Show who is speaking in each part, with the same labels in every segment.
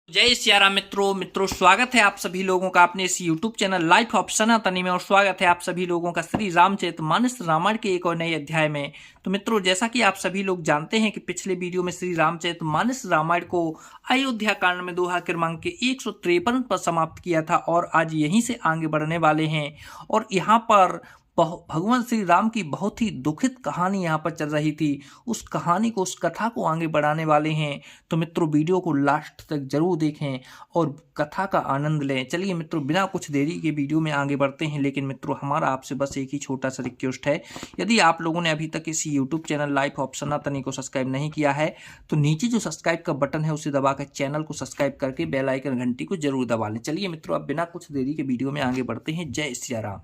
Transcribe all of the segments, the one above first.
Speaker 1: जय सिया राम मित्रों स्वागत है आप सभी लोगों का अपने इस YouTube चैनल लाइफ ऑफ सनातनी में। और स्वागत है आप सभी लोगों का श्री रामचरितमानस रामायण के एक और नए अध्याय में। तो मित्रों, जैसा कि आप सभी लोग जानते हैं कि पिछले वीडियो में श्री रामचरितमानस रामायण को अयोध्या कांड में दोहा क्रमांक के 153 पर समाप्त किया था और आज यहीं से आगे बढ़ने वाले हैं। और यहाँ पर भगवान श्री राम की बहुत ही दुखित कहानी यहाँ पर चल रही थी। उस कहानी को, उस कथा को आगे बढ़ाने वाले हैं। तो मित्रों, वीडियो को लास्ट तक जरूर देखें और कथा का आनंद लें। चलिए मित्रों, बिना कुछ देरी के वीडियो में आगे बढ़ते हैं। लेकिन मित्रों, हमारा आपसे बस एक ही छोटा सा रिक्वेस्ट है, यदि आप लोगों ने अभी तक इस यूट्यूब चैनल लाइफ ऑफ सनातनी को सब्सक्राइब नहीं किया है तो नीचे जो सब्सक्राइब का बटन है उसे दबाकर चैनल को सब्सक्राइब करके बेल आइकन घंटी को जरूर दबा लें। चलिए मित्रों, अब बिना कुछ देरी के वीडियो में आगे बढ़ते हैं। जय सिया राम।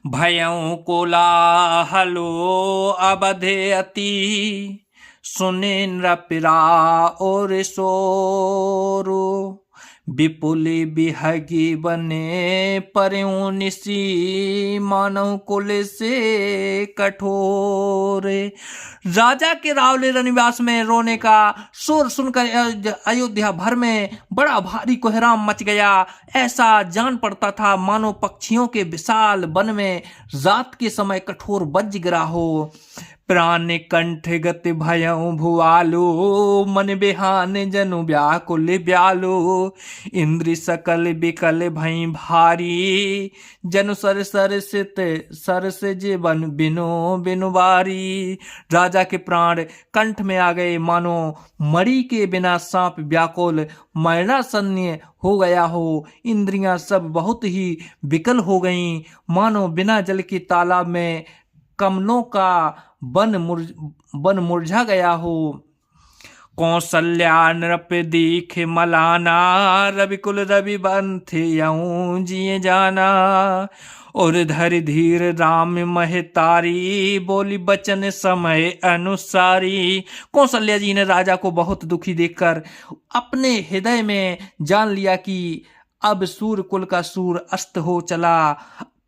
Speaker 1: भयं कोलाहलो अबधे अति, सुने नृपिरा और सोरो, विपुल बिहगी बने परयों निसी, मानव कुल से कठोर। राजा के रावले रनिवास में रोने का शोर सुनकर अयोध्या भर में बड़ा भारी कोहराम मच गया। ऐसा जान पड़ता था मानो पक्षियों के विशाल वन में रात के समय कठोर वज्र गिरा हो। प्राण कंठ गति भयं भुआलो, मन बेहान जनु व्याकुल ब्यालो, इंद्र सकल बिकल भई भारी, जनु सर से जीवन बिनो बिनु बारी। राजा के प्राण कंठ में आ गए, मानो मरी के बिना सांप व्याकुल मरणासन्न हो गया हो। इंद्रियां सब बहुत ही विकल हो गईं, मानो बिना जल के तालाब में कमलों का बन मुरझा गया हो। कौशल्या नृप दीख मलाना, रविकुल रवि बंथ यूं जिए जाना, और धर धीर राम महतारी, बोली बचन समय अनुसारी। कौशल्या जी ने राजा को बहुत दुखी देखकर अपने हृदय में जान लिया कि अब सूर्य कुल का सूर अस्त हो चला।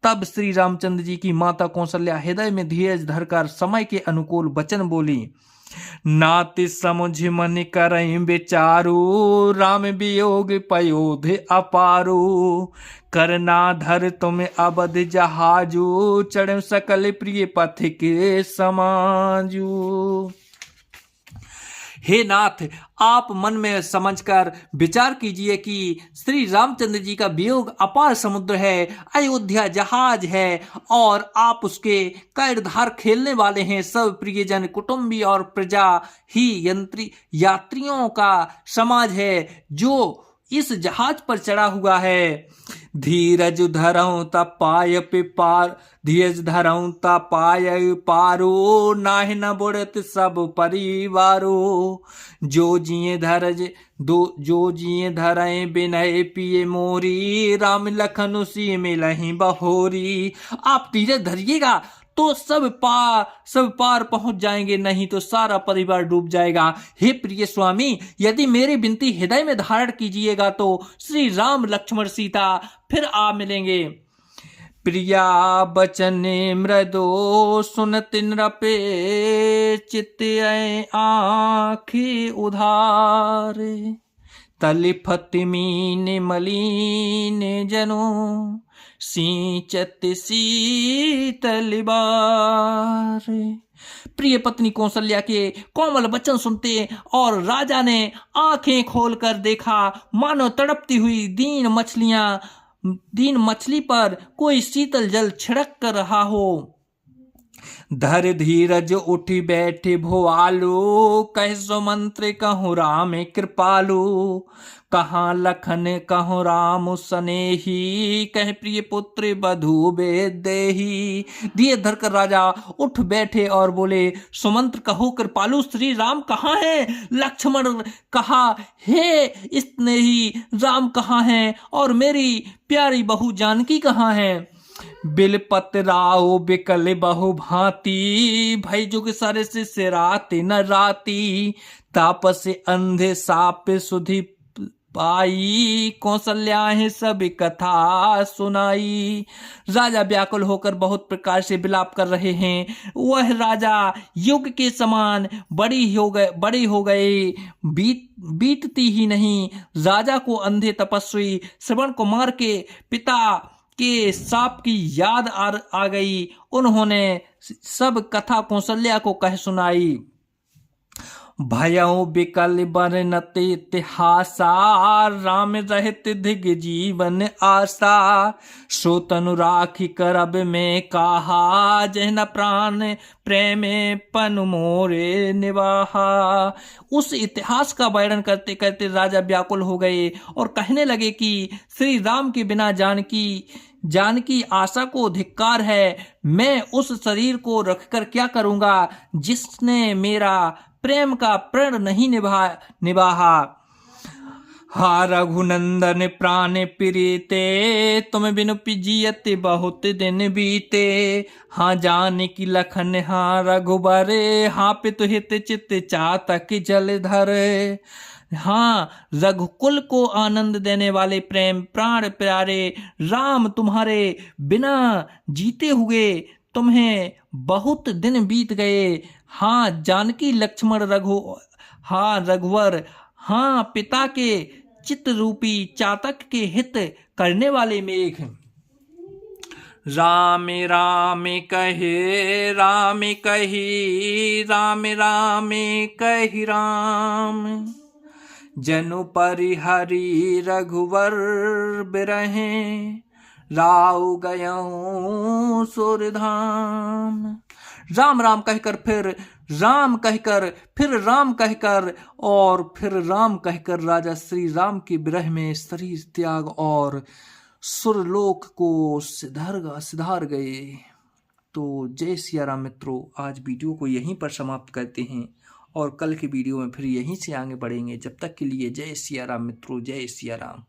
Speaker 1: तब श्री रामचंद्र जी की माता कौशल्या हृदय में धीरज धरकर समय के अनुकूल वचन बोली। नाति समझ मन करई विचारू, राम वियोग पयोध अपारू, करना धर तुम अबध जहाजू, चढ़ सकल प्रिय पथ के समाजू। हे नाथ, आप मन में समझकर विचार कीजिए कि श्री रामचंद्र जी का वियोग अपार समुद्र है, अयोध्या जहाज है और आप उसके कैरधार खेलने वाले हैं। सब प्रियजन, कुटुंबी और प्रजा ही यात्रियों का समाज है जो इस जहाज पर चढ़ा हुआ है। धीरज धरऊं तपाय पार, धीरज धरऊं तपाय पारो, नाहि न बुड़त सब परिवारो, जो जिए धरज जो जिए धरए बिनय पिए मोरी, राम लखन उसी मिलहि बहोरी। आप धीरज धरिएगा तो सब पार पहुंच जाएंगे, नहीं तो सारा परिवार डूब जाएगा। हे प्रिय स्वामी, यदि मेरी विनती हृदय में धारण कीजिएगा तो श्री राम लक्ष्मण सीता फिर आ मिलेंगे। प्रिया बचन मृदो सुनत नृपे, चित्त आँखि उधारे, तलिफत मीन मलिन जनो, सींचत शीतल बारे। प्रिय पत्नी कौशल्या के कोमल वचन सुनते और राजा ने आंखें खोलकर देखा, मानो तड़पती हुई दीन मछली पर कोई शीतल जल छिड़क कर रहा हो। धर धीरज उठी बैठे भुआलो, कह सो मंत्र कहूँ राम कृपालु, कहाँ लखन कहूँ राम सनेही, कह प्रिय पुत्र बधू बेदेही। धीरे धरकर राजा उठ बैठे और बोले, सुमंत्र कहो कृपालु, श्री राम कहाँ है? लक्ष्मण कहा, हे स्नेही राम कहाँ है? और मेरी प्यारी बहू जानकी कहाँ है? बिलपत राव बिकल बहु भांति, भई जुग सर से सिराते न राती, तापस अंधे साप सुधि पाई, कौशल्या है सब कथा सुनाई। राजा व्याकुल होकर बहुत प्रकार से विलाप कर रहे हैं। वह राजा युग के समान बड़ी हो गए, बीतती ही नहीं। राजा को अंधे तपस्वी श्रवण कुमार के पिता के शाप की याद आ गई। उन्होंने सब कथा कौशल्या को कह सुनाई। भयउ बिकल बरनत इतिहासा, राम रहित दिग जीवन आशा। सो तनु राखी करब में कहा, जहन प्राण प्रेम पन मोरे निवाहा। उस इतिहास का वर्णन करते करते राजा व्याकुल हो गए और कहने लगे कि श्री राम के बिना जानकी आशा को धिक्कार है। मैं उस शरीर को रखकर क्या करूंगा जिसने मेरा प्रेम का प्रण नहीं निभाहा। हा रघुनंदन प्राण प्रीते, तुम बिनु जियत बहुत दिन बीते। हाँ जानकी लखन हाँ रघुबर, हाँ पितु हित चित चातक जलधर। हाँ रघुकुल को आनंद देने वाले प्रेम प्राण प्यारे राम, तुम्हारे बिना जीते हुए तुम्हें बहुत दिन बीत गए। हाँ जानकी लक्ष्मण रघुवर, हाँ पिता के चित्त रूपी चातक के हित करने वाले मेघ। राम राम कहे राम कही, राम राम कही राम। जनु परिहरि रघुवर बिरहे, राव गयऊं सुरधाम। राम राम कहकर फिर राम कहकर फिर राम कहकर और फिर राम कहकर राजा श्री राम के विरह में शरीर त्याग और सुरलोक को सिधार गए। तो जय सिया राम मित्रों, आज वीडियो को यहीं पर समाप्त करते हैं और कल के वीडियो में फिर यहीं से आगे बढ़ेंगे। जब तक के लिए जय सिया राम मित्रों, जय सिया राम।